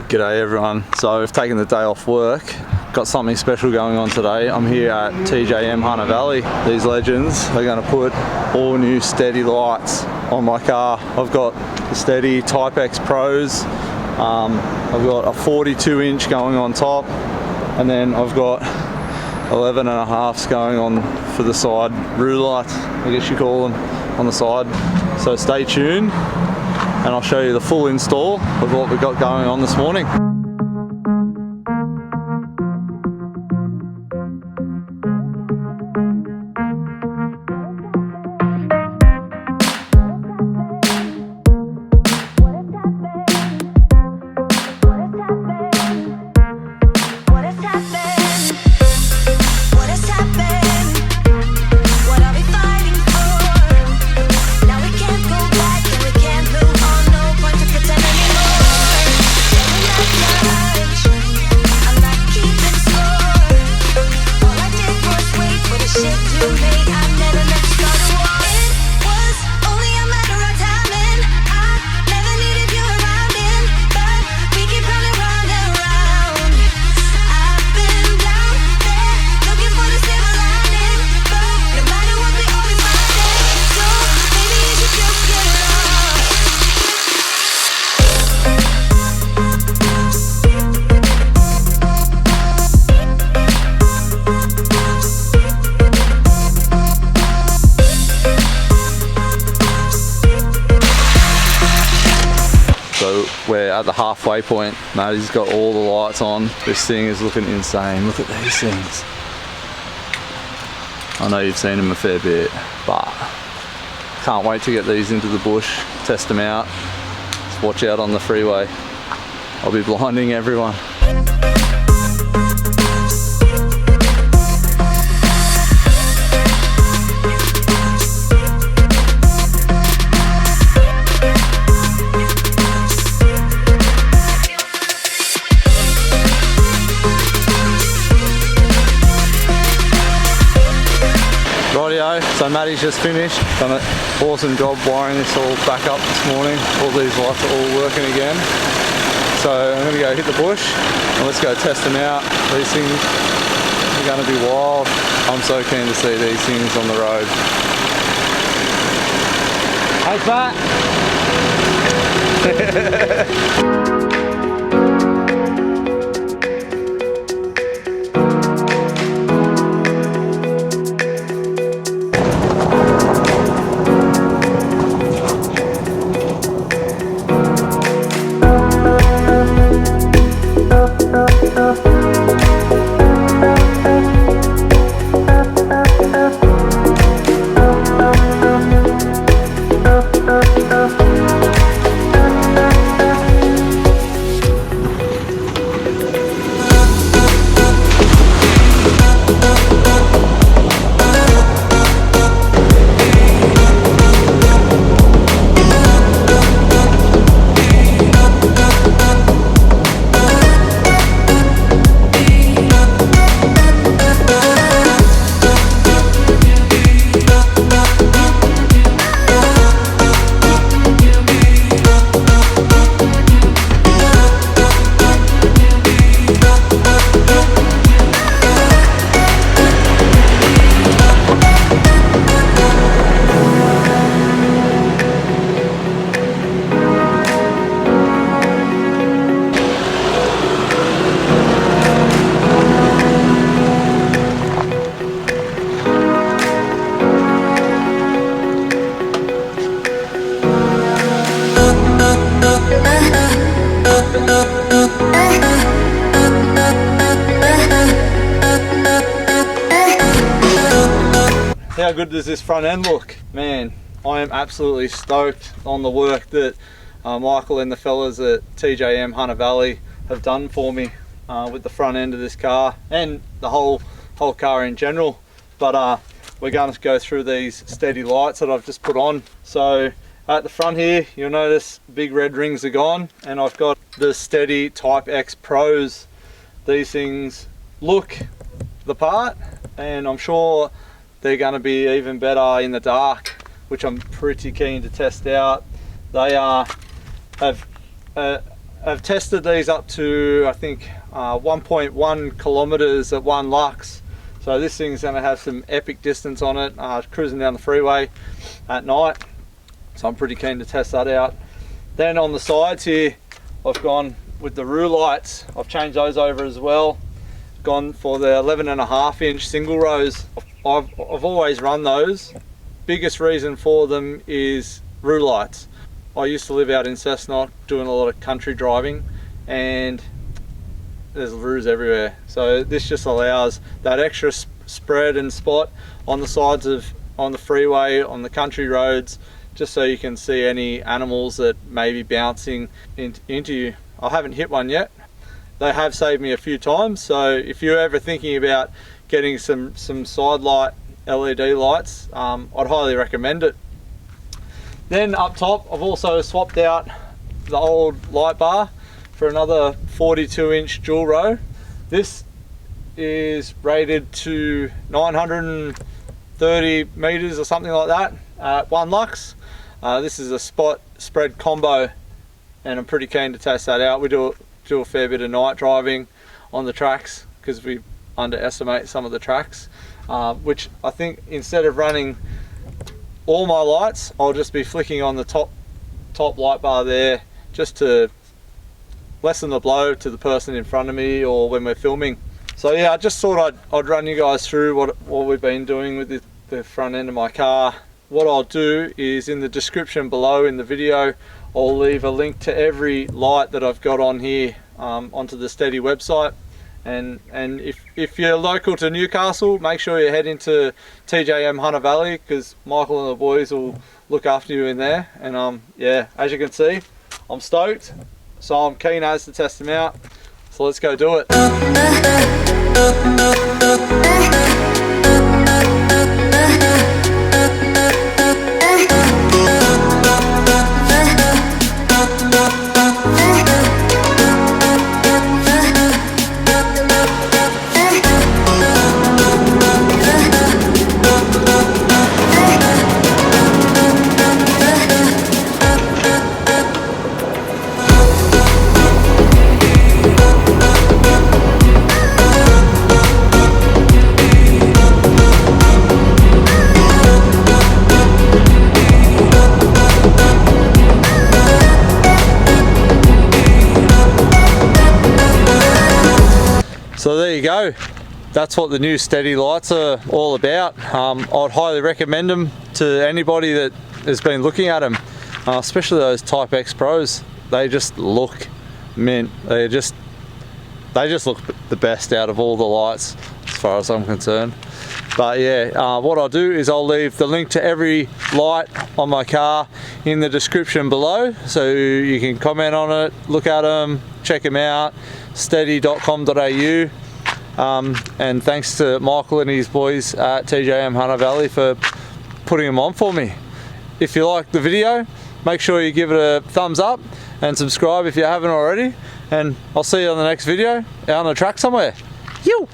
G'day everyone. So I've taken the day off work. Got something special going on today. I'm here at Tjm Hunter Valley. These legends are going to put all new STEDI lights on my car. I've got the STEDI type-xpros. I've got a 42-inch going on top, and then I've got 11.5s going on for the side rear lights, I guess you call them, on the side. So stay tuned and I'll show you the full install of what we've got going on this morning. So we're at the halfway point. Matty's got all the lights on. This thing is looking insane. Look at these things. I know you've seen them a fair bit, but can't wait to get these into the bush, test them out. Just watch out on the freeway. I'll be blinding everyone. Rightio, so Matty's just finished, done an awesome job wiring this all back up this morning. All these lights are all working again. So I'm going to go hit the bush and let's go test them out. These things are going to be wild. I'm so keen to see these things on the road. Hey Pat! How good does this front end look? Man, I am absolutely stoked on the work that Michael and the fellas at Tjm Hunter Valley have done for me with the front end of this car and the whole car in general. But we're going to go through these STEDI lights that I've just put on. So at the front here, you'll notice big red rings are gone, and I've got the STEDI type-xpros. These things look the part, and I'm sure they're going to be even better in the dark, which I'm pretty keen to test out. They have I've tested these up to, I think, 1.1 kilometers at 1 lux. So this thing's going to have some epic distance on it, cruising down the freeway at night. So I'm pretty keen to test that out. Then on the sides here, I've gone with the RU lights. I've changed those over as well. Gone for the 11.5 inch single rows. I've always run those. Biggest reason for them is RU lights. I used to live out in Cessnock doing a lot of country driving, and there's RUs everywhere. So this just allows that extra spread and spot on the sides on the freeway, on the country roads, just so you can see any animals that may be bouncing into you. I haven't hit one yet. They have saved me a few times, so if you're ever thinking about getting some side light LED lights, I'd highly recommend it. Then up top, I've also swapped out the old light bar for another 42 inch dual row. This is rated to 930 meters or something like that at 1 lux. This is a spot spread combo, and I'm pretty keen to test that out. We do a fair bit of night driving on the tracks because we underestimate some of the tracks, which I think instead of running all my lights, I'll just be flicking on the top light bar there, just to lessen the blow to the person in front of me or when we're filming. So yeah, I just thought I'd run you guys through what we've been doing with the front end of my car. What I'll do is in the description below in the video, I'll leave a link to every light that I've got on here onto the STEDI website. And if you're local to Newcastle, make sure you head into Tjm Hunter Valley, because Michael and the boys will look after you in there. And yeah, as you can see, I'm stoked. So I'm keen as to test them out. So let's go do it. So there you go, that's what the new STEDI lights are all about. I'd highly recommend them to anybody that has been looking at them, especially those type-xpros. They just look mint. They just look the best out of all the lights as far as I'm concerned. But yeah, what I'll do is I'll leave the link to every light on my car in the description below, so you can comment on it, look at them, check them out. stedi.com.au, and thanks to Michael and his boys at Tjm Hunter Valley for putting them on for me. If you like the video, make sure you give it a thumbs up and subscribe if you haven't already, and I'll see you on the next video out on the track somewhere. Yo!